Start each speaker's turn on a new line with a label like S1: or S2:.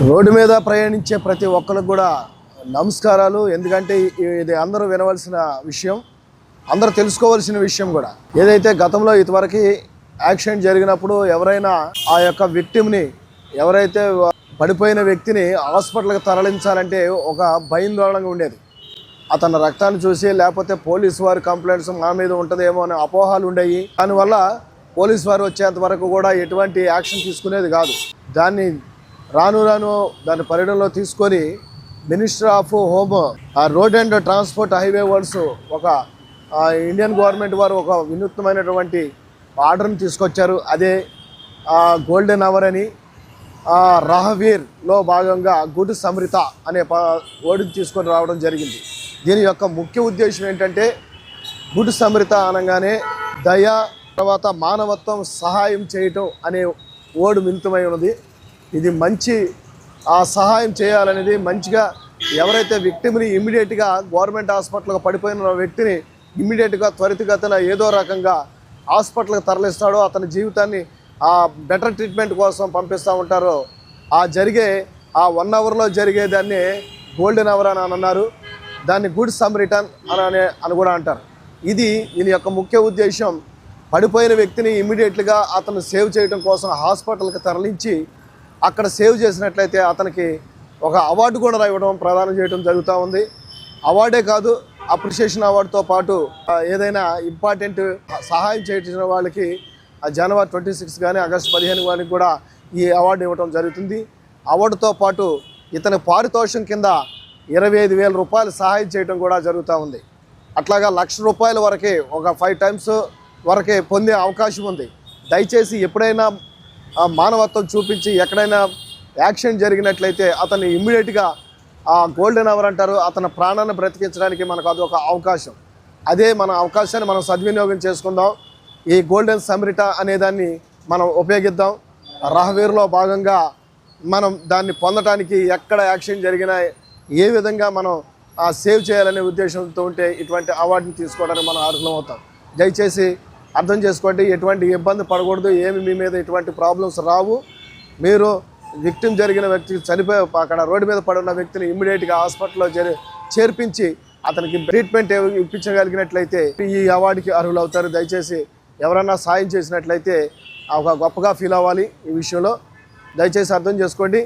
S1: Road మీద ప్రయాణించే ప్రతి ఒక్కరికి కూడా నమస్కారాలు. ఎందుకంటే ఇది అందరూ వినవలసిన విషయం, అందరూ తెలుసుకోవాల్సిన విషయం కూడా. ఏదైతే గతంలో ఇంతవరకు యాక్సిడెంట్ జరిగినప్పుడు ఎవరైనా ఆ యొక్క విక్టిమ్ని, ఎవరైతే పడిపోయిన వ్యక్తిని హాస్పిటల్కి తరలించాలంటే ఒక భయాందోళనగా ఉండేది. అతని రక్తాన్ని చూసి లేకపోతే పోలీసు వారి కంప్లైంట్స్ మా మీద ఉంటుందేమో అనే అపోహాలు ఉండేవి. దానివల్ల పోలీసు వారు వచ్చేంత వరకు కూడా ఎటువంటి యాక్షన్ తీసుకునేది కాదు. దాన్ని రాను దాని పరిగణలో తీసుకొని minister of home, road and transport highway words ఒక ఇండియన్ గవర్నమెంట్ వారు ఒక వినూత్నమైనటువంటి ఆర్డర్ని తీసుకొచ్చారు. అదే గోల్డెన్ అవర్ అని. రహవీర్లో భాగంగా గుడ్ సమృత అనే వర్డ్ని తీసుకొని రావడం జరిగింది. దీని యొక్క ముఖ్య ఉద్దేశం ఏంటంటే, గుడ్ సమృత అనగానే దయ, తర్వాత మానవత్వం, సహాయం చేయటం అనే వర్డ్ మిళితమై ఉన్నది. ఇది మంచి సహాయం చేయాలనేది, మంచిగా ఎవరైతే విక్టిమ్ని ఇమ్మీడియట్గా గవర్నమెంట్ హాస్పిటల్కి పడిపోయిన వ్యక్తిని ఇమ్మీడియట్గా త్వరితగతిన ఏదో రకంగా హాస్పిటల్కి తరలిస్తాడో, అతని జీవితాన్ని బెటర్ ట్రీట్మెంట్ కోసం పంపిస్తూ ఉంటారో, జరిగే 1 అవర్లో జరిగేదాన్ని గోల్డెన్ అవర్ అని అన్నారు. దాన్ని గుడ్ సమ్ రిటర్న్ అని కూడా అంటారు. దీని యొక్క ముఖ్య ఉద్దేశం, పడిపోయిన వ్యక్తిని ఇమ్మీడియట్గా అతను సేవ్ చేయడం కోసం హాస్పిటల్కి తరలించి అక్కడ సేవ్ చేసినట్లయితే అతనికి ఒక అవార్డు కూడా ఇవ్వడం, ప్రదానం చేయడం జరుగుతూ ఉంది. అవార్డే కాదు, అప్రిషియేషన్ అవార్డుతో పాటు ఏదైనా ఇంపార్టెంట్ సహాయం చేసిన వాళ్ళకి జనవరి 26 కానీ ఆగస్టు 15 కానీ కూడా ఈ అవార్డు ఇవ్వడం జరుగుతుంది. అవార్డుతో పాటు ఇతని పారితోషం కింద 25,000 రూపాయలు సహాయం చేయడం కూడా జరుగుతూ ఉంది. అట్లాగా ₹1,00,000 వరకే, ఒక 5 టైమ్స్ వరకే పొందే అవకాశం ఉంది. దయచేసి ఎప్పుడైనా మానవత్వం చూపించి ఎక్కడైనా యాక్సిడెంట్ జరిగినట్లయితే అతన్ని ఇమ్మీడియట్గా గోల్డెన్ అవర్ అంటారు, అతని ప్రాణాన్ని బ్రతికించడానికి మనకు అదొక అవకాశం. అదే మన అవకాశాన్ని మనం సద్వినియోగం చేసుకుందాం. ఈ గోల్డెన్ సమృత అనేదాన్ని మనం ఉపయోగిద్దాం. రహవీర్లో భాగంగా మనం దాన్ని పొందడానికి ఎక్కడ యాక్సిడెంట్ జరిగినా ఏ విధంగా మనం సేవ్ చేయాలనే ఉద్దేశంతో ఉంటే ఇటువంటి అవార్డుని తీసుకోవడానికి మనం అర్హులమవుతాం. దయచేసి అర్థం చేసుకోండి, ఎటువంటి ఇబ్బంది పడకూడదు, ఏమి మీ మీద ఎటువంటి ప్రాబ్లమ్స్ రావు. మీరు విక్టిమ్ జరిగిన వ్యక్తి చనిపోయి అక్కడ రోడ్డు మీద పడున్న వ్యక్తిని ఇమ్మీడియట్గా హాస్పిటల్లో చేర్పించి అతనికి ట్రీట్మెంట్ ఇప్పించగలిగినట్లయితే ఈ అవార్డుకి అర్హులు అవుతారు. దయచేసి ఎవరన్నా సాయం చేసినట్లయితే ఒక గొప్పగా ఫీల్ అవ్వాలి. ఈ విషయంలో దయచేసి అర్థం చేసుకోండి.